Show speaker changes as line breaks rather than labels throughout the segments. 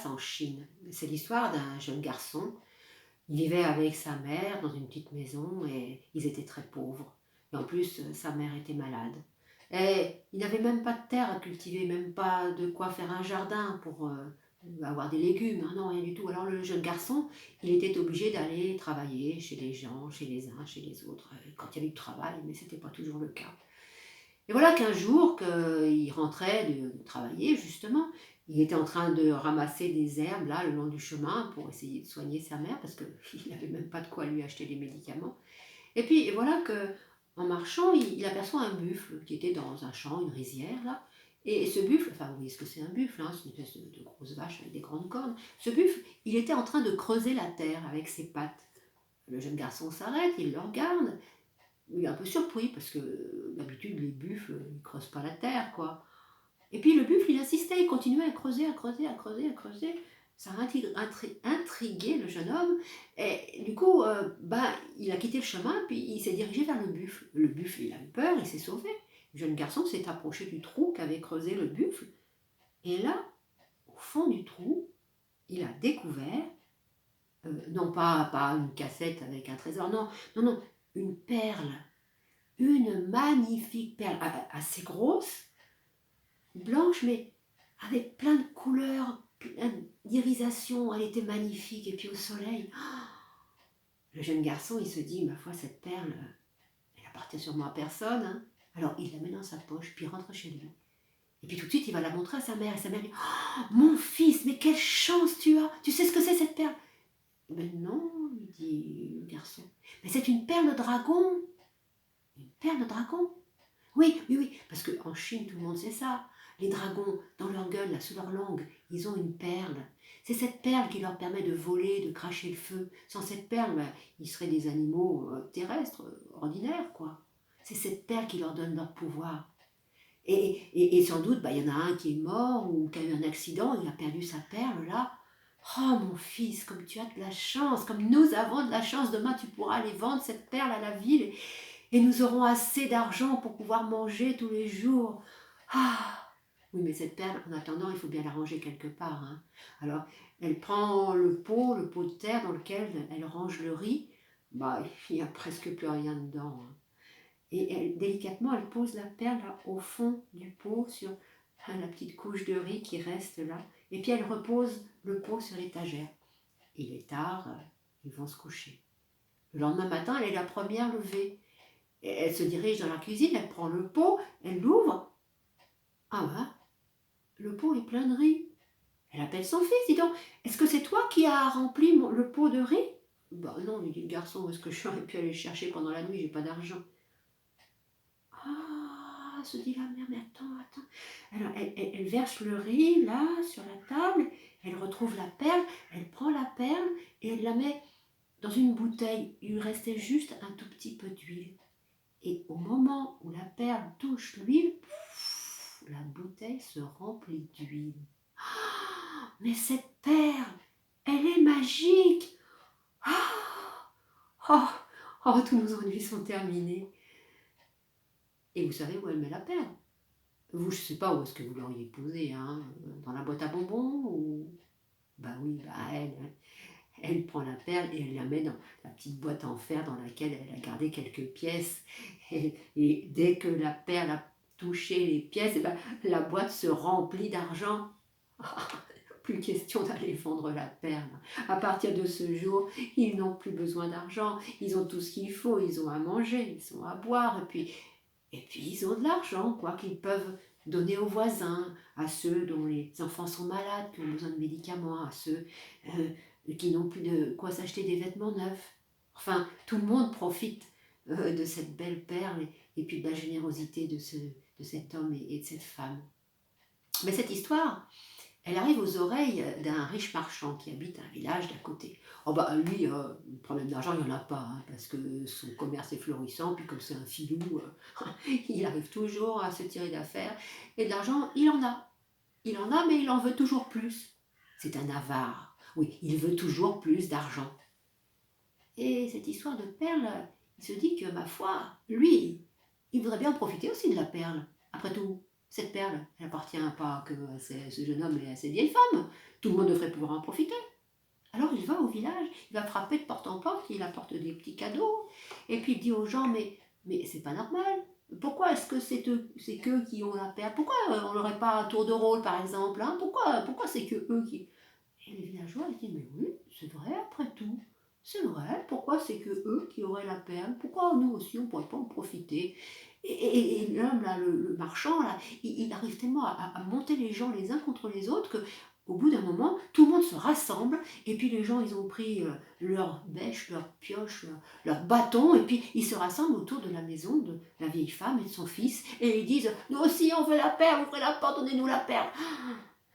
passe en Chine. C'est l'histoire d'un jeune garçon. Il vivait avec sa mère dans une petite maison et ils étaient très pauvres. Et en plus, sa mère était malade. Et il n'avait même pas de terre à cultiver, même pas de quoi faire un jardin pour avoir des légumes, hein, non, rien du tout. Alors le jeune garçon, il était obligé d'aller travailler chez les gens, chez les uns, chez les autres, quand il y avait du travail, mais ce n'était pas toujours le cas. Et voilà qu'un jour, qu'il rentrait de travailler, justement, il était en train de ramasser des herbes, là, le long du chemin, pour essayer de soigner sa mère, parce qu'il n'avait même pas de quoi lui acheter des médicaments. Et puis, voilà que, en marchant, il aperçoit un buffle qui était dans un champ, une rizière, là. Et ce buffle, enfin, vous voyez ce que c'est un buffle, hein, c'est une espèce de grosse vache avec des grandes cornes. Ce buffle, il était en train de creuser la terre avec ses pattes. Le jeune garçon s'arrête, il le regarde, il est un peu surpris parce que d'habitude les buffles ils creusent pas la terre quoi. Et puis le buffle il insistait, il continuait à creuser, à creuser, à creuser, à creuser. Ça a intrigué le jeune homme et du coup il a quitté le chemin puis il s'est dirigé vers le buffle. Le buffle il a eu peur, il s'est sauvé. Le jeune garçon s'est approché du trou qu'avait creusé le buffle et là au fond du trou il a découvert non pas une cassette avec un trésor, non, non, non, une perle. Une magnifique perle, assez grosse, blanche, mais avec plein de couleurs, plein d'irisations. Elle était magnifique. Et puis au soleil, le jeune garçon, il se dit, ma foi, cette perle, elle appartient sûrement à personne. Hein. Alors il la met dans sa poche, puis il rentre chez lui. Et puis tout de suite, il va la montrer à sa mère. Et sa mère dit, oh, mon fils, mais quelle chance tu as. Tu sais ce que c'est cette perle? Mais non, lui dit le garçon. Mais c'est une perle de dragon. Une perle de dragon. Oui, oui, oui, parce qu'en Chine, tout le monde sait ça. Les dragons, dans leur gueule, là, sous leur langue, ils ont une perle. C'est cette perle qui leur permet de voler, de cracher le feu. Sans cette perle, ben, ils seraient des animaux terrestres, ordinaires, quoi. C'est cette perle qui leur donne leur pouvoir. Et sans doute, ben, il y en a un qui est mort ou qui a eu un accident, il a perdu sa perle, là. Oh mon fils, comme tu as de la chance, comme nous avons de la chance, demain tu pourras aller vendre cette perle à la ville et nous aurons assez d'argent pour pouvoir manger tous les jours. Ah oui, mais cette perle, en attendant, il faut bien la ranger quelque part. Hein. Alors, elle prend le pot de terre dans lequel elle range le riz. Bah, il n'y a presque plus rien dedans. Hein. Et délicatement, elle pose la perle là, au fond du pot sur la petite couche de riz qui reste là. Et puis elle repose le pot sur l'étagère. Il est tard, ils vont se coucher. Le lendemain matin, elle est la première levée. Elle se dirige dans la cuisine, elle prend le pot, elle l'ouvre. Ah ouais, le pot est plein de riz. Elle appelle son fils, dis donc, est-ce que c'est toi qui as rempli le pot de riz? Bah non, lui dit le garçon, où est-ce que j'aurais pu aller chercher pendant la nuit, j'ai pas d'argent. Ah, se dit la mère, mais attends, attends. Alors elle verse le riz là sur la table, elle retrouve la perle, elle prend la perle et elle la met dans une bouteille. Il lui restait juste un tout petit peu d'huile. Et au moment où la perle touche l'huile, la bouteille se remplit d'huile. Oh, mais cette perle, elle est magique. Oh, oh, tous nos ennuis sont terminés. Et vous savez où elle met la perle? Vous, je ne sais pas où est-ce que vous l'auriez posée, hein? Dans la boîte à bonbons ou... Bah oui, bah elle prend la perle et elle la met dans la petite boîte en fer dans laquelle elle a gardé quelques pièces. Et dès que la perle a touché les pièces, et ben, la boîte se remplit d'argent. Plus question d'aller vendre la perle. À partir de ce jour, ils n'ont plus besoin d'argent. Ils ont tout ce qu'il faut. Ils ont à manger, ils ont à boire. Et puis ils ont de l'argent, quoi, qu'ils peuvent donner aux voisins, à ceux dont les enfants sont malades, qui ont besoin de médicaments, à ceux qui n'ont plus de quoi s'acheter des vêtements neufs. Enfin, tout le monde profite de cette belle perle et puis de la générosité de cet homme et de cette femme. Mais cette histoire, elle arrive aux oreilles d'un riche marchand qui habite un village d'à côté. Oh bah lui, problème d'argent, il n'y en a pas, hein, parce que son commerce est florissant, puis comme c'est un filou, il arrive toujours à se tirer d'affaires. Et de l'argent, il en a. Il en a, mais il en veut toujours plus. C'est un avare. Oui, il veut toujours plus d'argent. Et cette histoire de perle, il se dit que, ma foi, lui, il voudrait bien en profiter aussi de la perle. Après tout, Cette perle, elle appartient pas que à ce jeune homme et à cette vieille femme. Tout le monde devrait pouvoir en profiter. Alors il va au village, il va frapper de porte en porte, il apporte des petits cadeaux, et puis il dit aux gens, mais c'est pas normal. Pourquoi est-ce que c'est qu'eux qui ont la perle? Pourquoi on n'aurait pas un tour de rôle par exemple, hein? Pourquoi c'est que eux qui... Et les villageois ils disent, mais oui, c'est vrai après tout. C'est vrai, pourquoi c'est que eux qui auraient la perle? Pourquoi nous aussi on ne pourrait pas en profiter? Et l'homme, là, le marchand, là, il arrive tellement à monter les gens les uns contre les autres que au bout d'un moment, tout le monde se rassemble et puis les gens, ils ont pris leur bêche, leur pioche, leur bâton et puis ils se rassemblent autour de la maison de la vieille femme et de son fils et ils disent, nous aussi on veut la perle, ouvrez la porte, donnez-nous la perle.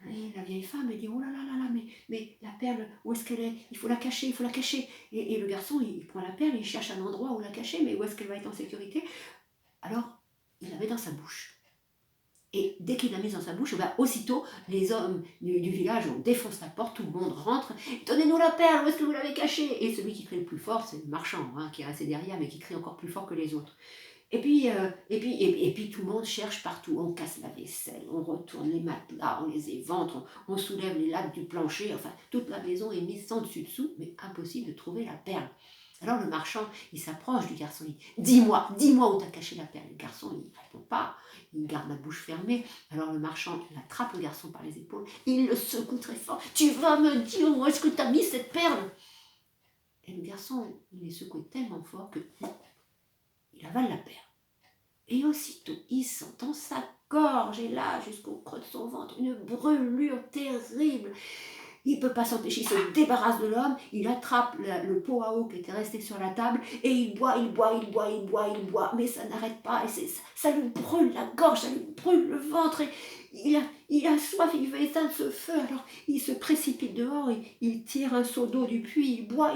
Et la vieille femme, elle dit, oh là là là là, mais la perle, où est-ce qu'elle est? Il faut la cacher, il faut la cacher. Et le garçon, il prend la perle, il cherche un endroit où la cacher, mais où est-ce qu'elle va être en sécurité? Alors, il la met dans sa bouche. Et dès qu'il l'a mise dans sa bouche, ben, aussitôt, les hommes du village, on défonce la porte, tout le monde rentre. Donnez-nous la perle, où est-ce que vous l'avez cachée? Et celui qui crie le plus fort, c'est le marchand, hein, qui est resté derrière, mais qui crie encore plus fort que les autres. Et puis tout le monde cherche partout. On casse la vaisselle, on retourne les matelas, on les éventre, on soulève les lattes du plancher. Enfin, toute la maison est mise sans dessus-dessous, mais impossible de trouver la perle. Alors le marchand, il s'approche du garçon, il dit, dis-moi où t'as caché la perle. Le garçon, il ne répond pas, il garde la bouche fermée. Alors le marchand, il attrape le garçon par les épaules, il le secoue très fort. Tu vas me dire où est-ce que t'as mis cette perle? Et le garçon, il est secoué tellement fort que il avale la perle. Et aussitôt, il sent dans sa gorge et là, jusqu'au creux de son ventre, une brûlure terrible. Il ne peut pas s'empêcher, il se débarrasse de l'homme, il attrape le pot à eau qui était resté sur la table et il boit, mais ça n'arrête pas et ça lui brûle la gorge, ça lui brûle le ventre et il a soif, il veut éteindre ce feu, alors il se précipite dehors, il tire un seau d'eau du puits, il boit,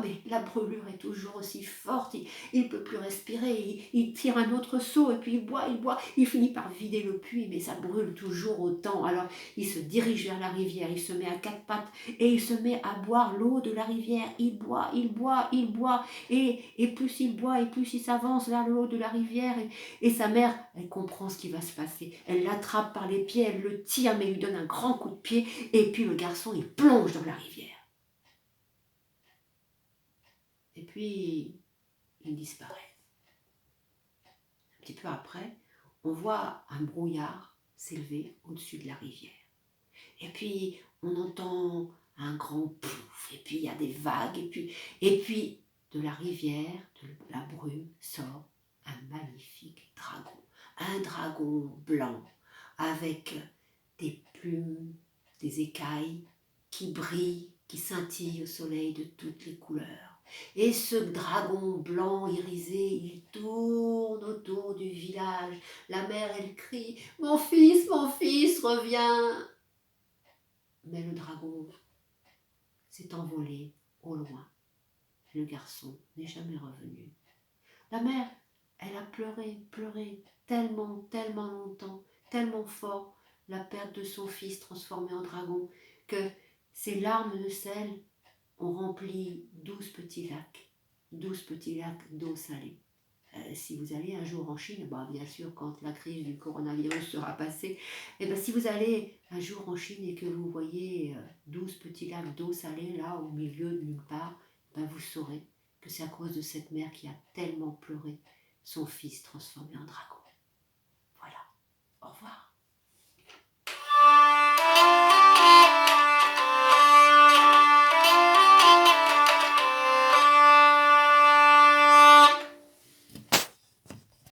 mais la brûlure est toujours aussi forte, il ne peut plus respirer, il tire un autre seau et puis il finit par vider le puits, mais ça brûle toujours autant, alors il se dirige vers la rivière, il se met à quatre pattes et il se met à boire l'eau de la rivière. Il boit. Et plus il boit et plus il s'avance vers l'eau de la rivière. Et sa mère, elle comprend ce qui va se passer. Elle l'attrape par les pieds, elle le tire, mais lui donne un grand coup de pied. Et puis le garçon, il plonge dans la rivière. Et puis, il disparaît. Un petit peu après, on voit un brouillard s'élever au-dessus de la rivière. Et puis, on entend un grand pouf, et puis il y a des vagues, et puis de la rivière, de la brume, sort un magnifique dragon. Un dragon blanc, avec des plumes, des écailles qui brillent, qui scintillent au soleil de toutes les couleurs. Et ce dragon blanc irisé, il tourne autour du village. La mère, elle crie, mon fils, reviens !» Mais le dragon s'est envolé au loin. Le garçon n'est jamais revenu. La mère, elle a pleuré, tellement longtemps, tellement fort, la perte de son fils transformé en dragon, que ses larmes de sel ont rempli 12 petits lacs d'eau salée. Si vous allez un jour en Chine, bien sûr quand la crise du coronavirus sera passée, si vous allez un jour en Chine et que vous voyez 12 petits lacs d'eau salée là au milieu de nulle part, vous saurez que c'est à cause de cette mère qui a tellement pleuré son fils transformé en dragon. Voilà, au revoir.